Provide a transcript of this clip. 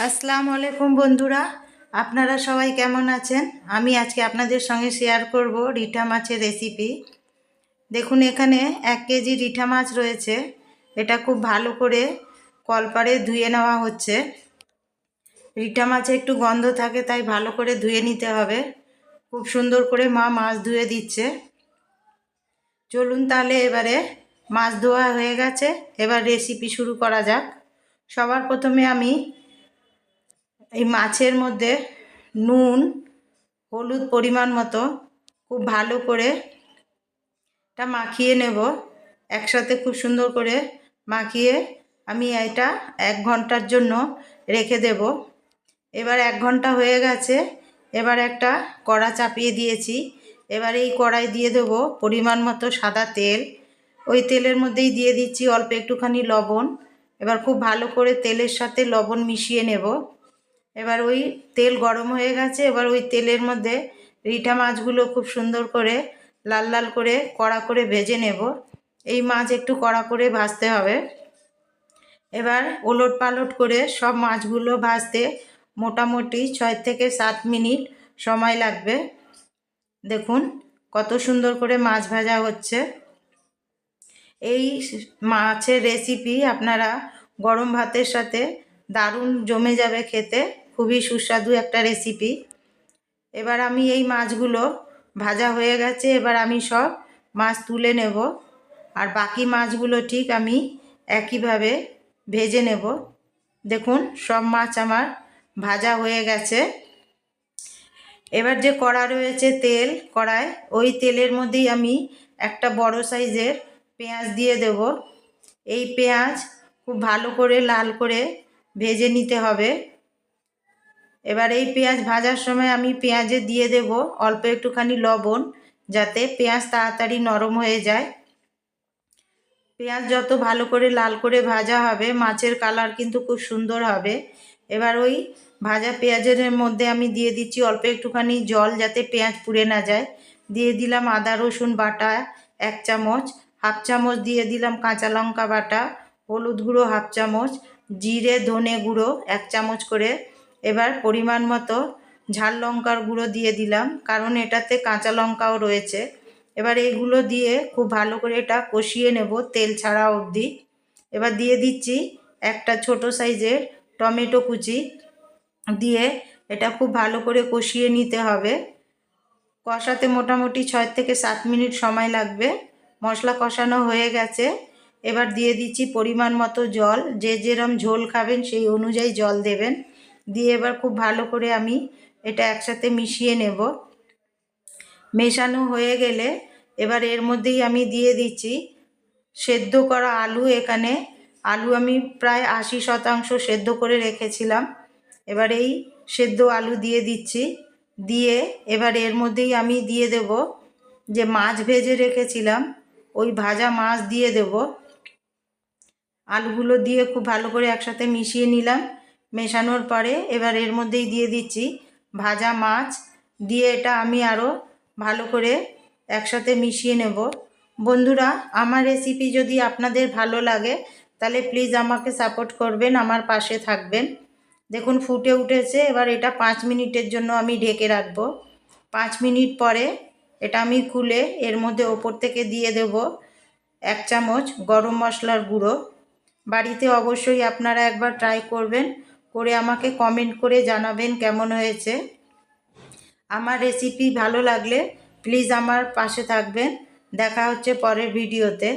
আসসালামু আলাইকুম বন্ধুরা, আপনারা সবাই কেমন আছেন? আমি আজকে আপনাদের সঙ্গে শেয়ার করব রিঠা মাছের রেসিপি। দেখুন, এখানে 1 কেজি রিঠা মাছ রয়েছে। এটা খুব ভালো করে কলপারে ধুয়ে নেওয়া হচ্ছে। রিঠা মাছে একটু গন্ধ থাকে, তাই ভালো করে ধুয়ে নিতে হবে। খুব সুন্দর করে মা মাছ ধুয়ে দিচ্ছে। চলুন তাহলে এবারে মাছ ধোয়া হয়ে গেছে, এবার রেসিপি শুরু করা যাক। সবার প্রথমে আমি এই মাছের মধ্যে নুন, হলুদ পরিমাণ মতো খুব ভালো করে এটা মাখিয়ে নেব। একসাথে খুব সুন্দর করে মাখিয়ে আমি এটা 1 ঘন্টার জন্য রেখে দেব। এবার 1 ঘন্টা হয়ে গেছে। এবার একটা কড়া চাপিয়ে দিয়েছি। এবার এই কড়াই দিয়ে দেব পরিমাণ মতো সাদা তেল। ওই তেলের মধ্যেই দিয়ে দিচ্ছি অল্প একটুখানি লবণ। এবার খুব ভালো করে তেলের সাথে লবণ মিশিয়ে নেব। এবার ওই তেল গরম হয়ে গেছে। এবার ওই তেলের মধ্যে রিঠা মাছগুলো খুব সুন্দর করে লাল লাল করে কড়া করে ভেজে নেব। এই মাছ একটু কড়া করে ভাজতে হবে। এবার ওলট পালট করে সব মাছগুলো ভাজতে মোটামুটি 6 থেকে 7 মিনিট সময় লাগবে। দেখুন কত সুন্দর করে মাছ ভাজা হচ্ছে। এই মাছের রেসিপি আপনারা গরম ভাতের সাথে দারুণ জমে যাবে খেতে, খুবই সুস্বাদু একটা রেসিপি। এবার আমি এই মাছগুলো ভাজা হয়ে গেছে। এবার আমি সব মাছ তুলে নেব, আর বাকি মাছগুলো ঠিক আমি একইভাবে ভেজে নেব। দেখুন সব মাছ আমার ভাজা হয়ে গেছে। এবার যে কড়া রয়েছে তেল, কড়ায় ওই তেলের মধ্যেই আমি একটা বড় সাইজের পেঁয়াজ দিয়ে দেব। এই পেঁয়াজ খুব ভালো করে লাল করে ভেজে নিতে হবে। এবার এই পেঁয়াজ ভাজার সময় আমি পেঁয়াজে দিয়ে দেব অল্প একটুখানি লবণ, যাতে পেঁয়াজ তাড়াতাড়ি নরম হয়ে যায়। পেঁয়াজ যত ভালো করে লাল করে ভাজা হবে, মাছের কালার কিন্তু খুব সুন্দর হবে। এবার ওই ভাজা পেঁয়াজের মধ্যে আমি দিয়ে দিচ্ছি অল্প একটুখানি জল, যাতে পেঁয়াজ পুড়ে না যায়। দিয়ে দিলাম আদা রসুন বাটা 1 চামচ, হাফ চামচ দিয়ে দিলাম কাঁচা লঙ্কা বাটা, হলুদ গুঁড়ো হাফ চামচ, জিরে ধনে গুঁড়ো 1 চামচ করে। এবার পরিমাণ মতো ঝাল লঙ্কার গুঁড়ো দিয়ে দিলাম, কারণ এটাতে কাঁচা লঙ্কাও রয়েছে। এবার এইগুলো দিয়ে খুব ভালো করে এটা কষিয়ে নেব তেল ছাড়া অবধি। এবার দিয়ে দিচ্ছি একটা ছোট সাইজের টমেটো কুচি, দিয়ে এটা খুব ভালো করে কষিয়ে নিতে হবে। কষাতে মোটামুটি 6 থেকে 7 মিনিট সময় লাগবে। মশলা কষানো হয়ে গেছে। এবার দিয়ে দিচ্ছি পরিমাণ মতো জল, যে যেরম ঝোল খাবেন সেই অনুযায়ী জল দেবেন। দিয়ে এবার খুব ভালো করে আমি এটা একসাথে মিশিয়ে নেব। মেশানো হয়ে গেলে এবার এর মধ্যেই আমি দিয়ে দিচ্ছি সেদ্ধ করা আলু। এখানে আলু আমি প্রায় 80% সেদ্ধ করে রেখেছিলাম। এবার এই সেদ্ধ আলু দিয়ে দিচ্ছি। দিয়ে এবার এর মধ্যেই আমি দিয়ে দেব যে মাছ ভেজে রেখেছিলাম, ওই ভাজা মাছ দিয়ে দেব। আলুগুলো দিয়ে খুব ভালো করে একসাথে মিশিয়ে নিলাম। মেশানোর পরে এবার এর মধ্যেই দিয়ে দিচ্ছি ভাজা মাছ। দিয়ে এটা আমি আরও ভালো করে একসাথে মিশিয়ে নেব। বন্ধুরা, আমার রেসিপি যদি আপনাদের ভালো লাগে তাহলে প্লিজ আমাকে সাপোর্ট করবেন, আমার পাশে থাকবেন। দেখুন ফুটে উঠেছে। এবার এটা 5 মিনিটের জন্য আমি ঢেকে রাখবো। 5 মিনিট পরে এটা আমি খুলে এর মধ্যে ওপর থেকে দিয়ে দেব 1 চামচ গরম মশলার গুঁড়ো। বাড়িতে অবশ্যই আপনারা একবার ট্রাই করবেন, করে আমাকে কমেন্ট করে জানাবেন কেমন হয়েছে। আমার রেসিপি ভালো লাগলে প্লিজ আমার পাশে থাকবেন। দেখা হচ্ছে পরের ভিডিওতে।